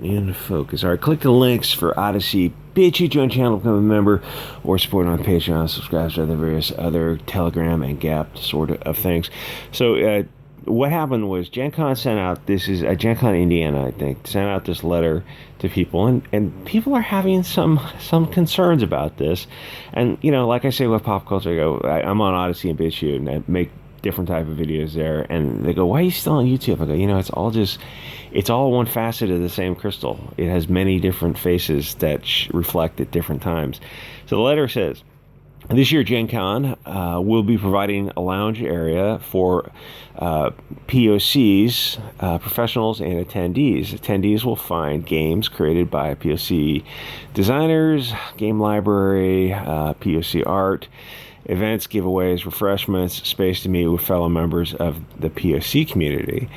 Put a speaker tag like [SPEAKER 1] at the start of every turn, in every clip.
[SPEAKER 1] in focus. All right, click the links for Odyssey, BitChute, join channel, become a member, or support on Patreon, subscribe to the various other Telegram and Gap sort of things. So what happened was Gen Con sent out, this is Gen Con Indiana, I think, sent out this letter to people, and people are having some concerns about this. And, you know, like I say with pop culture, I'm on Odyssey and BitChute, and I make different type of videos there, and they go, why are you still on YouTube? I go, you know, it's all one facet of the same crystal. It has many different faces that reflect at different times. So the letter says, this year Gen Con will be providing a lounge area for POCs, professionals, and attendees. Attendees will find games created by POC designers, game library, POC art, events, giveaways, refreshments, space to meet with fellow members of the POC community.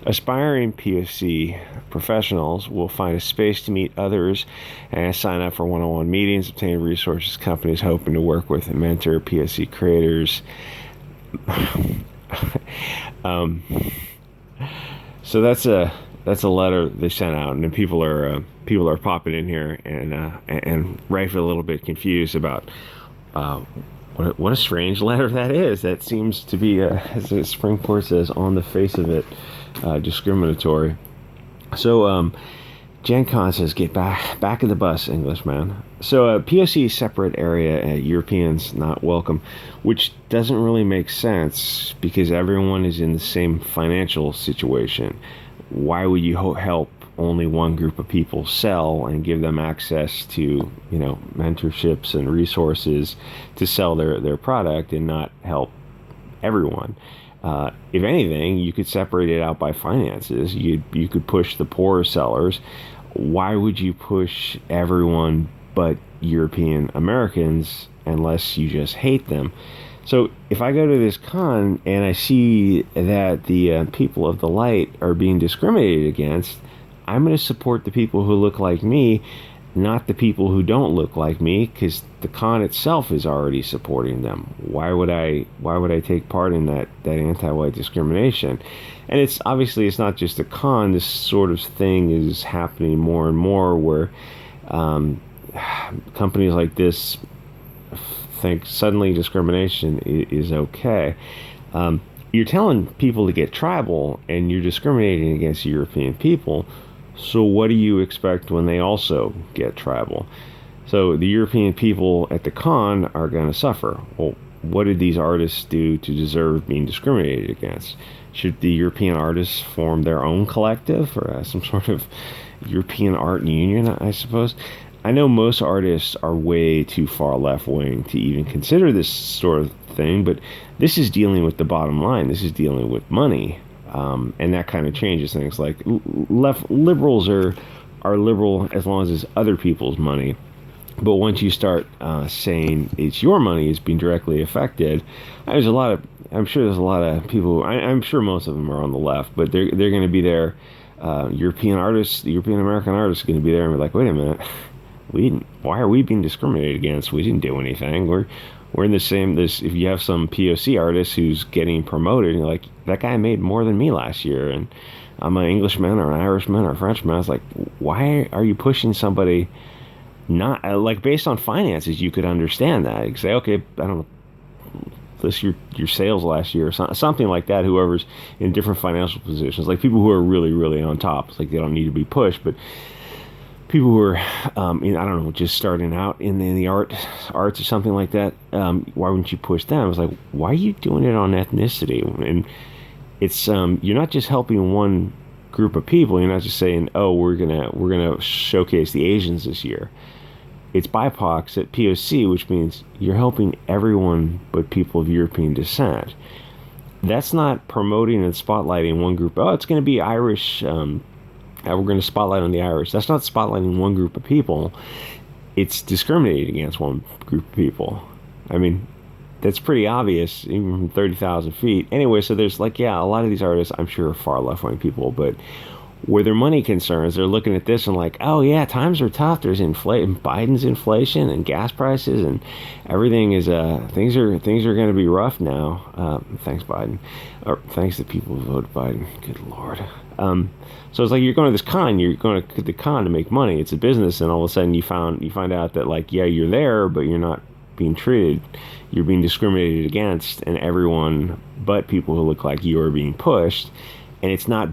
[SPEAKER 1] Aspiring POC professionals will find a space to meet others and sign up for one-on-one meetings, obtain resources, companies hoping to work with and mentor POC creators. So that's a letter they sent out, and then people are popping in here and rightfully a little bit confused about what a strange letter that is. That seems to be, as Springport says, on the face of it, discriminatory. So Gen Con says, get back of the bus, Englishman. So POC separate area, Europeans not welcome, which doesn't really make sense because everyone is in the same financial situation. Why would you help only one group of people sell and give them access to, you know, mentorships and resources to sell their product and not help everyone? If anything, you could separate it out by finances. You could push the poorer sellers. Why would you push everyone but European Americans unless you just hate them? So if I go to this con and I see that the people of the light are being discriminated against, I'm going to support the people who look like me, not the people who don't look like me, because the con itself is already supporting them. Why would I take part in that anti-white discrimination? And it's obviously, it's not just a con. This sort of thing is happening more and more where companies like this think suddenly discrimination is okay. You're telling people to get tribal and you're discriminating against European people. So what do you expect when they also get tribal? So the European people at the con are going to suffer. Well, what did these artists do to deserve being discriminated against? Should the European artists form their own collective or some sort of European art union, I suppose? I know most artists are way too far left-wing to even consider this sort of thing, but this is dealing with the bottom line. This is dealing with money. And that kind of changes things. Like liberals are liberal as long as it's other people's money, but once you start saying it's your money is being directly affected, I'm sure there's a lot of people. I'm sure most of them are on the left, but they're going to be there. European artists, European American artists, are going to be there and be like, wait a minute, why are we being discriminated against? We didn't do anything. We're in the same, if you have some POC artist who's getting promoted, and you're like, that guy made more than me last year, and I'm an Englishman or an Irishman or a Frenchman. I was like, why are you pushing somebody not, like, based on finances, you could understand that. You could say, okay, I don't know, list your sales last year or something like that, whoever's in different financial positions. Like, people who are really, really on top, it's like they don't need to be pushed, but people who are, I don't know, just starting out in the arts or something like that, why wouldn't you push them? I was like, why are you doing it on ethnicity? And it's, you're not just helping one group of people. You're not just saying, oh, we're gonna showcase the Asians this year. It's BIPOCs at POC, which means you're helping everyone but people of European descent. That's not promoting and spotlighting one group. Oh, it's going to be Irish. We're going to spotlight on the Irish. That's not spotlighting one group of people. It's discriminating against one group of people. I mean, that's pretty obvious, even from 30,000 feet. Anyway, so there's like, yeah, a lot of these artists, I'm sure, are far left-wing people, but where their money concerns, they're looking at this and like, oh yeah, times are tough. There's inflation, Biden's inflation and gas prices and everything is things are going to be rough now. Thanks Biden, or thanks to people who voted Biden. Good Lord. So it's like you're going to this con, you're going to the con to make money. It's a business, and all of a sudden you find out that like, yeah, you're there, but you're not being treated. You're being discriminated against, and everyone but people who look like you are being pushed. And it's not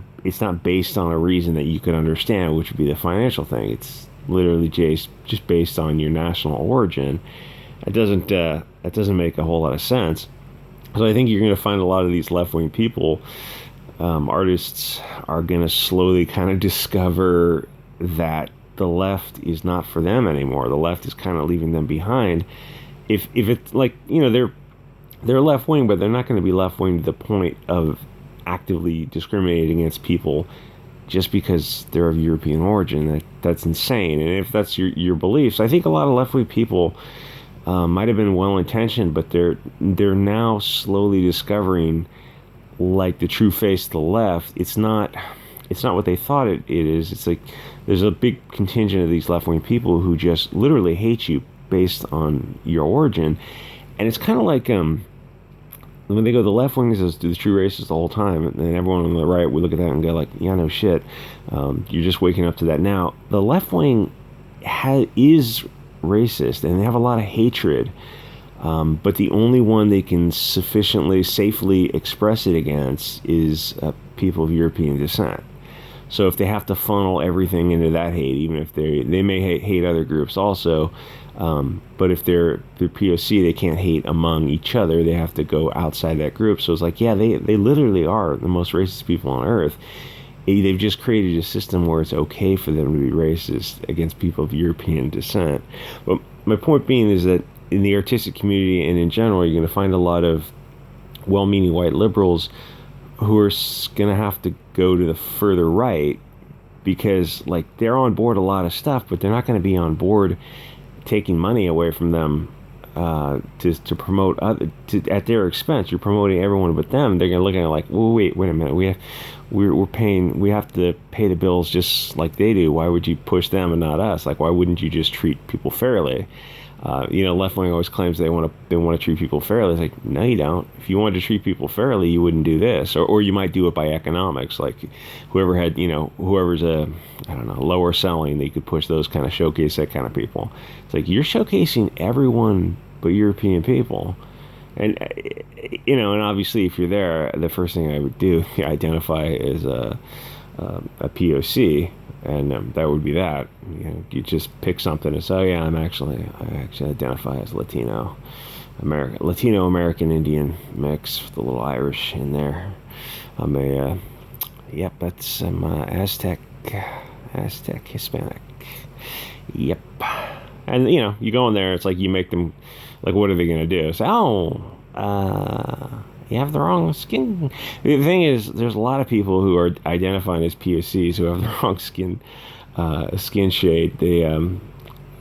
[SPEAKER 1] based on a reason that you could understand, which would be the financial thing. It's literally just based on your national origin. That doesn't make a whole lot of sense. So I think you're going to find a lot of these left-wing people, artists, are going to slowly kind of discover that the left is not for them anymore. The left is kind of leaving them behind. If it's like, they're left-wing, but they're not going to be left-wing to the point of actively discriminating against people just because they're of European origin. That's insane. And if that's your beliefs, I think a lot of left-wing people might have been well-intentioned, but they're now slowly discovering like the true face of the left. It's not what they thought it is. It's like there's a big contingent of these left-wing people who just literally hate you based on your origin. And it's kind of like when they go, the left wing is the true racists the whole time, and everyone on the right would look at that and go like, yeah, no shit, you're just waking up to that now. The left wing is racist, and they have a lot of hatred, but the only one they can safely express it against is people of European descent. So if they have to funnel everything into that hate, even if they may hate other groups also, but if they're POC, they can't hate among each other. They have to go outside that group. So it's like, yeah, they literally are the most racist people on earth. They've just created a system where it's okay for them to be racist against people of European descent. But my point being is that in the artistic community and in general, you're going to find a lot of well-meaning white liberals who are going to have to go to the further right because like they're on board a lot of stuff, but they're not going to be on board taking money away from them to promote at their expense. You're promoting everyone but them. They're going to look at it like, well, wait a minute. We have to pay the bills just like they do. Why would you push them and not us? Like, why wouldn't you just treat people fairly? Left wing always claims they want to treat people fairly. It's like, no, you don't. If you wanted to treat people fairly, you wouldn't do this, or you might do it by economics. Like whoever's lower selling, they could push those kind of showcase that kind of people. It's like you're showcasing everyone but European people, and and obviously if you're there, the first thing I would do identify as a POC. And that would be that. You just pick something and say, oh yeah, I actually identify as Latino American Indian mix with a little Irish in there. I'm Aztec Hispanic. Yep. And you go in there, it's like you make them, like, what are they gonna do? Say, you have the wrong skin. The thing is, there's a lot of people who are identifying as POCs who have the wrong skin shade.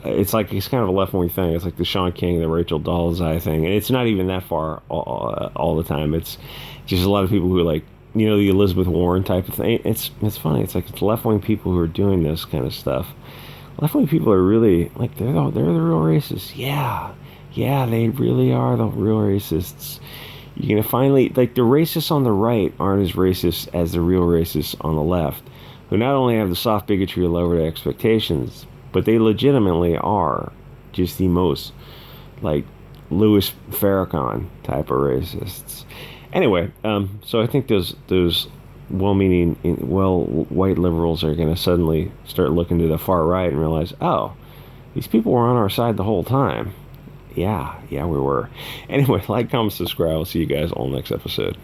[SPEAKER 1] It's kind of a left-wing thing. It's like the Sean King, the Rachel Dolezal thing, and it's not even that far all the time. It's just a lot of people who are like, the Elizabeth Warren type of thing. It's funny. It's like it's left-wing people who are doing this kind of stuff. Left-wing people are really like they're the real racists. Yeah, they really are the real racists. You're going to finally, like, the racists on the right aren't as racist as the real racists on the left, who not only have the soft bigotry of lowered expectations, but they legitimately are just the most, like, Louis Farrakhan type of racists. Anyway, so I think those well-meaning, white liberals are going to suddenly start looking to the far right and realize, oh, these people were on our side the whole time. Yeah, we were. Anyway, like, comment, subscribe. I'll see you guys all next episode.